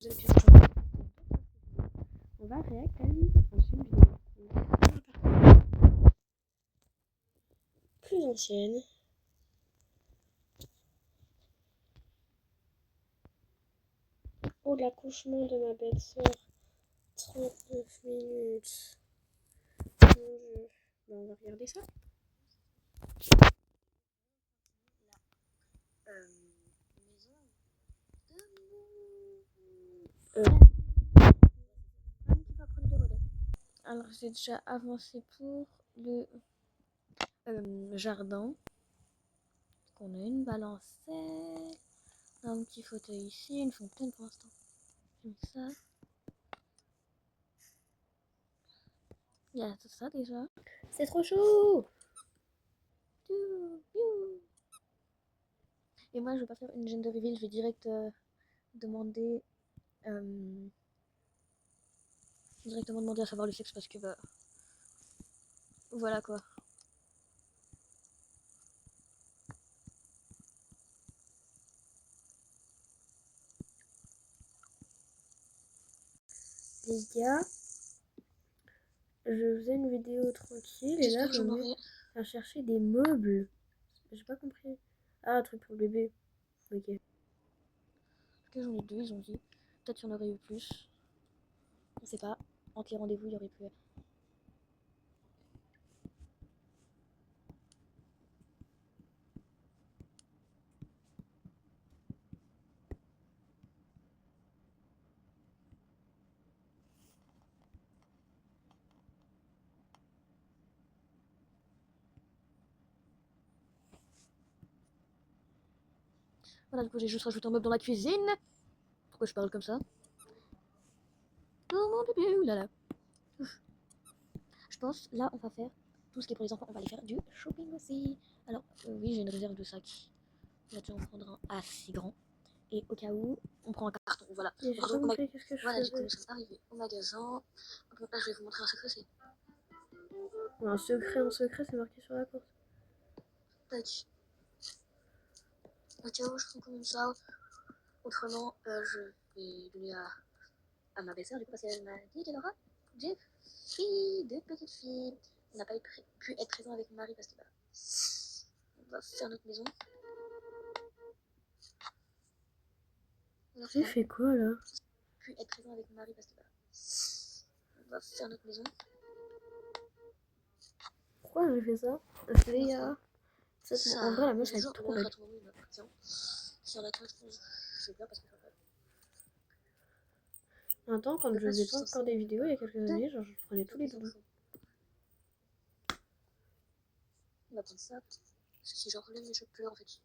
On va réact à une ancienne vidéo. Plus ancienne. Oh, l'accouchement de ma belle-sœur. 39 minutes. Mon Dieu. Bon, on va regarder ça. Maison Qui va prendre le relais. Alors, j'ai déjà avancé pour le jardin. On a une balancelle, un petit fauteuil ici, une fontaine pour l'instant. Comme ça. Il y a tout ça déjà. C'est trop chaud! Et moi, je vais pas faire une gender reveal, je vais direct demander directement demander à savoir le sexe parce que bah voilà quoi. Les gars, je faisais une vidéo tranquille et là je me mets à chercher des meubles. J'ai pas compris. Ah, un truc pour le bébé. Ok. Parce que j'en ai deux, ils ont dit. Peut-être qu'il y en aurait eu plus. On sait pas. Entre les rendez-vous, il y aurait pu. Voilà, du coup, j'ai juste rajouté un meuble dans la cuisine. Pourquoi je parle comme ça? Oh mon bébé, oulala. Je pense, là, on va faire tout ce qui est pour les enfants. On va aller faire du shopping aussi. Alors, oui, j'ai une réserve de sacs. Là-dessus, on prendra un assez grand. Et au cas où, on prend un carton. Voilà. J'ai pas compris qu'est-ce que je Voilà, du coup, faisais. nous sommes arrivés au magasin. Donc là, je vais vous montrer un secret. C'est Un secret, c'est marqué sur la porte. tac. Au cas où, je prends comme ça. Autrement, je vais donner à ma belle-sœur, du coup, parce qu'elle m'a dit qu'elle aura deux filles, deux petites filles. On n'a pas pu être présent avec mon mari parce que bah, on va faire notre maison. J'ai fait quoi là? Pu être présent avec mon mari parce que bah, on va faire notre maison. Pourquoi j'ai fait ça? Léa. En vrai, la meuf, elle est trop belle. Si on attend, je pense c'est bien parce que Attends, quand je faisais pas encore des vidéos il y a quelques années, genre je prenais tous les doudous. on va prendre ça. Parce que si je relève, je pleure en fait.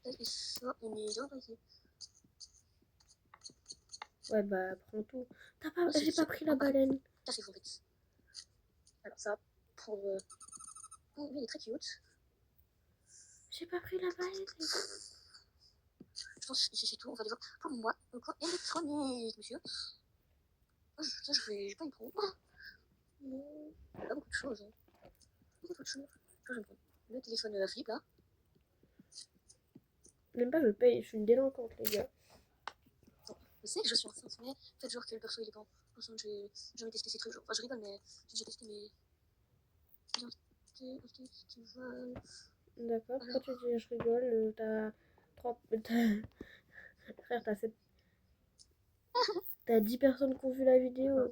Et ça, on est bien ici. Ouais, bah prends tout. J'ai pas pris la baleine. Ça, c'est fou en fait. Alors, ça, pour. Oh, oui, il est très cute. J'ai pas pris la baleine. Je pense que c'est tout. On va devoir. Pour moi, encore électronique, monsieur. Ça, j'ai pas une pro. Non, pas beaucoup de choses. Hein. Beaucoup de choses. Ça, je vais prendre le téléphone flip là. Même pas, je paye, je suis une délinquante, les gars. Attends, je sais que je suis enceinte, mais faites genre que le perso il est pas enceinte. J'ai jamais testé ces trucs. Enfin, je rigole, mais j'ai déjà testé mes. Festival. D'accord, pourquoi tu dis je rigole? T'as 30. Frère, t'as 10 personnes qui ont vu la vidéo.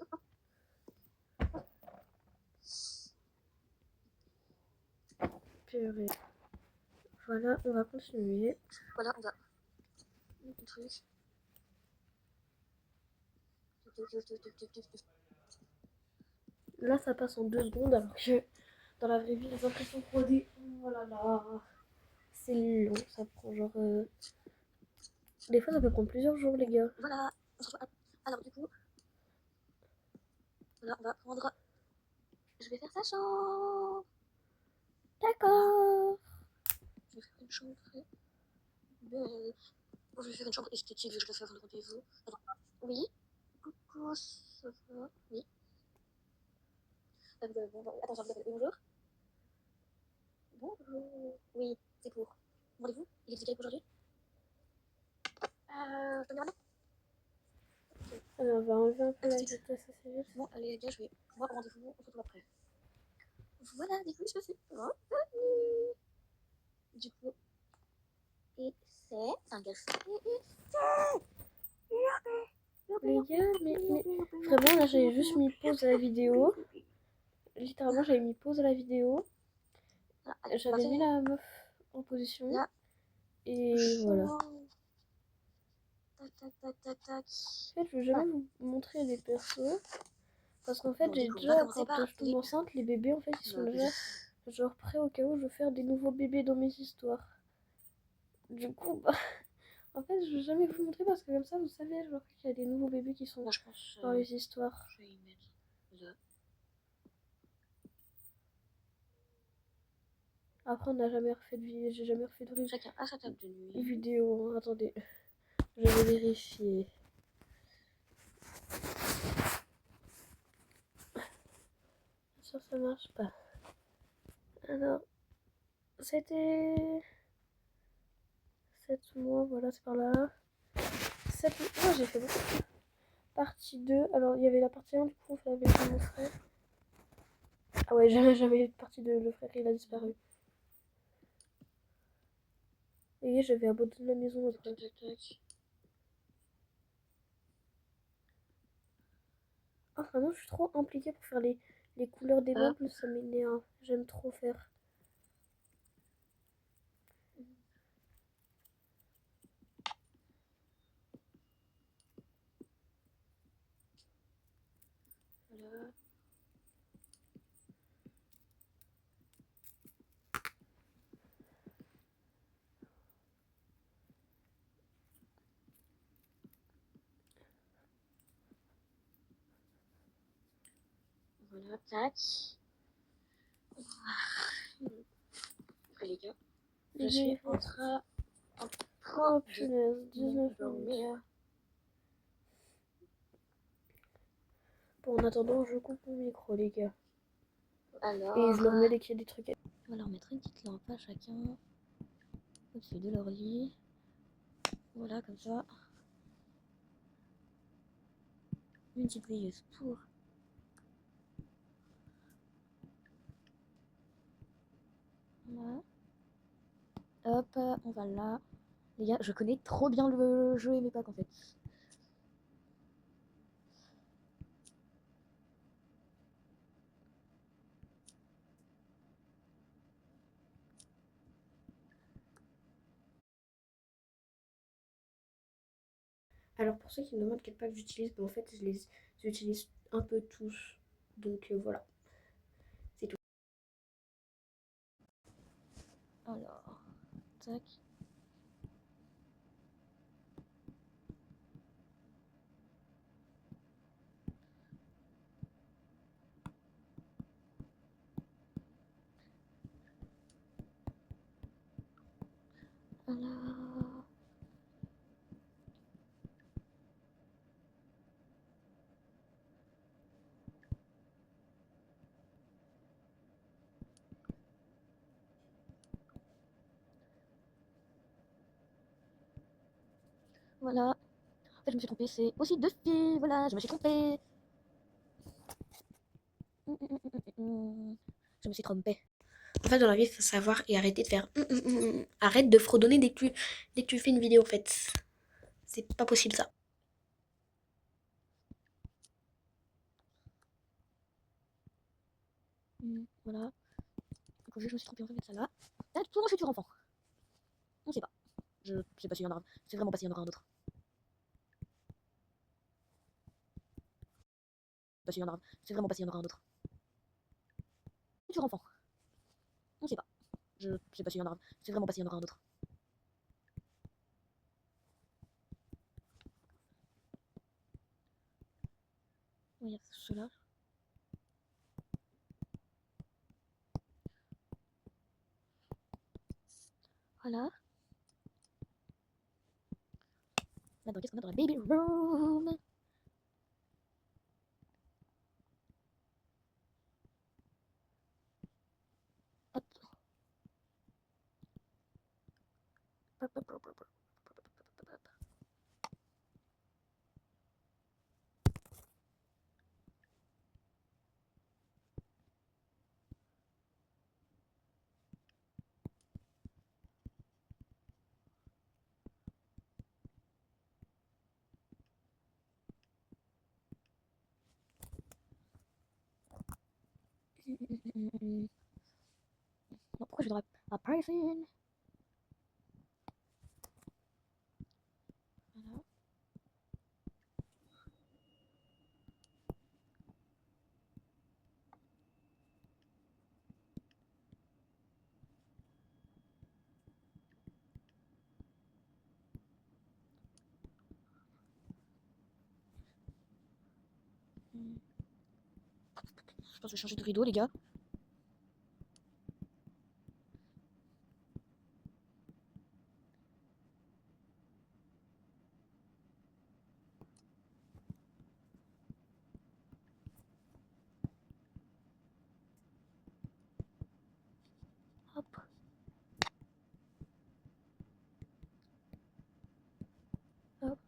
Purée. Voilà, on va continuer. Voilà, on va. Un truc. Là, ça passe en 2 secondes, alors que dans la vraie vie, les impressions 3D, oh là là, c'est long, ça prend genre. Des fois, ça peut prendre plusieurs jours, les gars. Voilà, alors du coup, voilà, on va prendre. Je vais faire sa chambre. D'accord. Je vais faire une chambre très belle. Je vais faire une chambre esthétique, je vais faire un rendez-vous. Attends, oui. Coucou, ça va? Oui. Bon, attends, j'ai envie d'appeler. Bonjour. Bonjour. Oui, c'est pour. Rendez-vous? Il est décalé pour aujourd'hui? on va enlever un peu la vitesse assez vite. Bon, allez les gars, je vais voir au rendez-vous, on se retrouve après. Voilà, du coup, je suis revenue. Du coup, et c'est un garçon. Les gars, mais vraiment là j'avais juste mis pause à la vidéo. Littéralement j'avais mis pause à la vidéo. J'avais mis la meuf en position. Là. Et voilà. Tac, tac, tac, tac, tac. En fait, je veux jamais vous montrer les persos. Parce qu'en fait, Bon, j'ai du coup, on va déjà, commencer quand par je tombe enceinte, les bébés, en fait, ils sont le déjà genre prêts au cas où je veux faire des nouveaux bébés dans mes histoires. Du coup, bah, en fait, je veux jamais vous montrer parce que comme ça, vous savez, genre, qu'il y a des nouveaux bébés qui sont Moi, je pense, dans les histoires. je vais y mettre le... Après, on n'a jamais refait de vidéo, j'ai jamais refait de Chacun à sa table de nuit. vidéo. Attendez, je vais vérifier. Ça marche pas. Alors, c'était 7 mois, voilà, c'est par là. 7 mois, oh, j'ai fait beaucoup. Partie 2, alors il y avait la partie 1, du coup, on fait avec mon frère. Ah ouais, jamais eu de partie 2, le frère il a disparu. Et j'avais abandonné la maison l'autre. Tac, tac, tac. Ah, vraiment, je suis trop impliquée pour faire les couleurs des meubles, ça m'énerve. J'aime trop faire. Voilà. Voilà, tac. Après les gars, je suis en train Oh punaise, 19 minutes. Bon, en attendant, je coupe mon micro, les gars. Alors, et je le remets dès qu'il y a des trucs. On va leur mettre une petite lampe à chacun au-dessus de leur lit. Voilà, comme ça. Une petite veilleuse pour. Voilà. Hop, on va là. Les gars, je connais trop bien le jeu et mes packs en fait. Alors pour ceux qui me demandent quel pack j'utilise, ben en fait je les utilise un peu tous. Donc voilà. C'est tout. Alors, tac. Alors. Voilà. En fait, je me suis trompée, c'est aussi deux filles. Voilà, je me suis trompée. Je me suis trompée. En fait, dans la vie, il faut savoir et arrêter de faire. Arrête de fredonner dès que tu fais une vidéo, en fait. C'est pas possible, ça. Voilà. Donc, je me suis trompée, on va mettre ça là. Tac, pour un futur enfant. On sait pas. Je sais pas s'il y en aura. C'est vraiment pas s'il y en aura un autre. Pas s'il y en aura. C'est vraiment pas s'il y en aura un autre. Futur enfant. On sait pas. Je sais pas s'il y en aura. C'est vraiment pas s'il y en aura un autre. Il y a cela. Voilà. Maintenant, qu'est-ce qu'on a dans la baby room? Hop. Hop, hop, hop, hop, hop, hop, hop, hop. Non, pourquoi je voudrais la personne? Voilà. Je pense que je vais changer de rideau, les gars. Hop. Hop.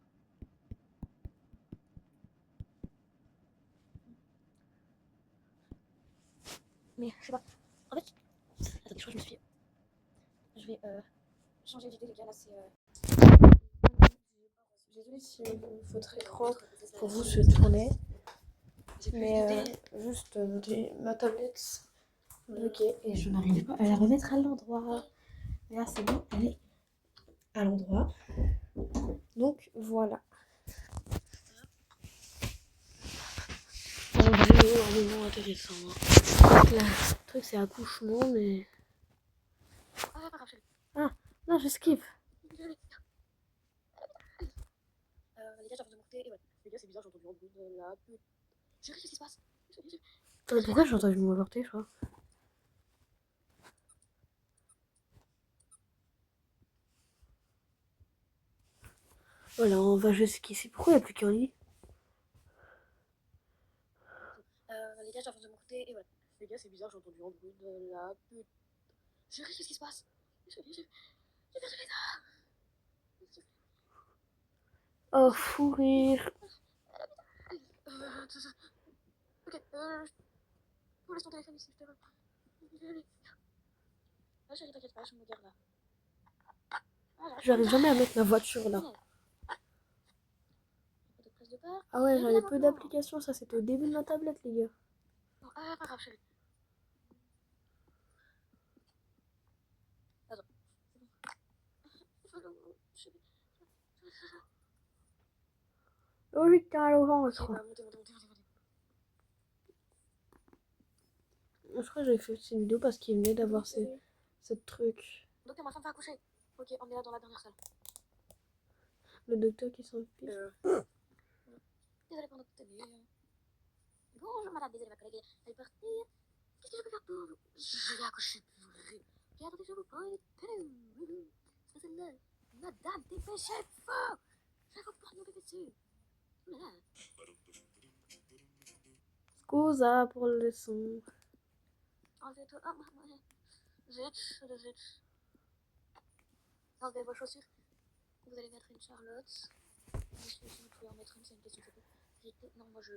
Mais je sais pas. En fait, attendez, je crois que je me suis. Je vais changer d'idée, les gars. Là, c'est. Désolée si votre écran pour vous se tournait. Mais juste ma tablette bloquée et je n'arrive pas à la remettre à l'endroit. Et là c'est bon, elle est à l'endroit. Donc voilà. Un vélo énormément intéressant. Donc là, le truc c'est accouchement, mais. Ah, pas grave, chérie. Ah, non, je skip. Les gars, j'ai envie de monter et ouais. Les gars, c'est bizarre, j'ai entendu un bruit de la pute. Chérie, qu'est-ce qui se passe? Pourquoi j'ai entendu m'avorter, je crois? Voilà, on va jusqu'ici. Pourquoi il n'y a plus qu'un lit? Les gars, j'ai envie de monter et ouais. Les gars, c'est bizarre, j'ai entendu un bruit de la pute. Chérie, qu'est-ce qui se passe? J'ai perdu les dents. Oh, fou rire. Ok, vous laisse ton téléphone ici, je te veux. Ah, chérie, t'inquiète pas, je me garde là. J'arrive jamais à mettre ma voiture là. Ah ouais, j'avais peu d'applications, ça c'était au début de ma tablette, les gars. Non, ah, pas grave, chérie. Attends. Oh oui, t'as au vent, je Ok, crois. bah, montez. Je crois que j'avais fait cette vidéo parce qu'il venait d'avoir ce truc. Docteur, ma femme va accoucher. Ok, emmenez-la dans la dernière salle. Le docteur qui s'en fiche. Désolée pour notre tenue. Bonjour madame, désolée ma collègue, elle est partie. Qu'est-ce que je peux faire pour vous? Je vais accoucher pour vous. Et attendez, je vous prends une tenue. C'est celle-là. Madame, dépêchez-vous. Je vais vous prendre mon bébé dessus. Oulala. Scusa pour le son. Enlevez tout. Oh, zut. Enlevez vos chaussures. Vous allez mettre une Charlotte. Si vous pouvez en mettre une, c'est une question de vérité. Non, moi je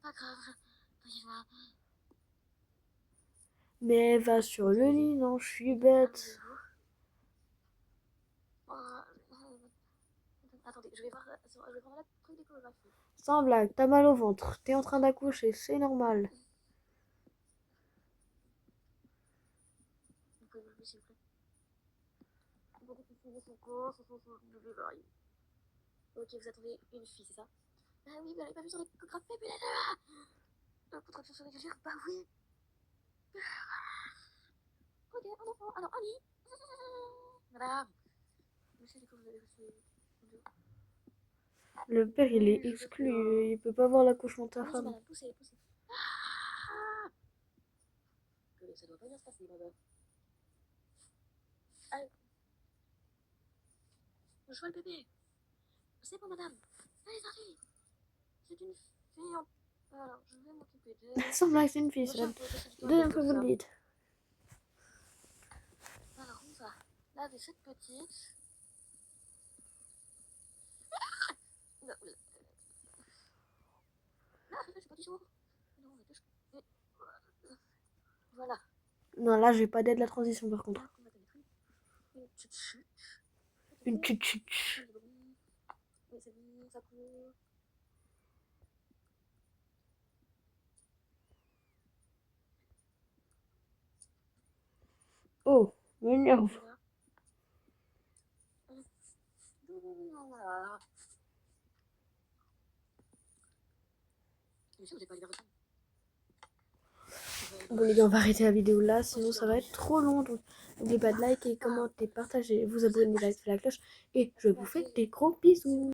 pas grave. T'inquiète pas. Mais va sur le lit, non, je suis bête. Attendez, je vais voir la truc d'échographie. Sans blague, t'as mal au ventre, t'es en train d'accoucher, c'est normal. Vous pouvez vous lever s'il vous plaît. Ok, vous attendez une fille, c'est ça? Ah oui, vous n'avez pas vu sur l'échographie, mais elle est là! Contraction régulière, bah oui! Ok, un enfant, alors un lit! Madame! Monsieur, du coup, vous avez reçu. Le père, il est exclu, il peut pas voir l'accouchement de sa Allez-y, femme. madame, poussez. Ah! Ça doit pas bien se passer, madame. Allez. Je vois le bébé. C'est bon, madame. Allez, sortez. C'est une fille en... Alors, je vais m'occuper d'elle. Sans blague, c'est une fille, c'est la deuxième fois que vous le dites. Alors, on va laver cette petite. Non, je suis pas du jour. Non, voilà. Non, là, j'ai pas d'aide la transition par contre. On va te mettre une petite chute. Une tchutchut. Oui, c'est bon, ça court. m'énerve. Bon les gars, on va arrêter la vidéo là, sinon ça va être trop long. Donc n'oubliez pas de liker, commenter, partager, vous abonner, activer la cloche. Et je vous fais des gros bisous.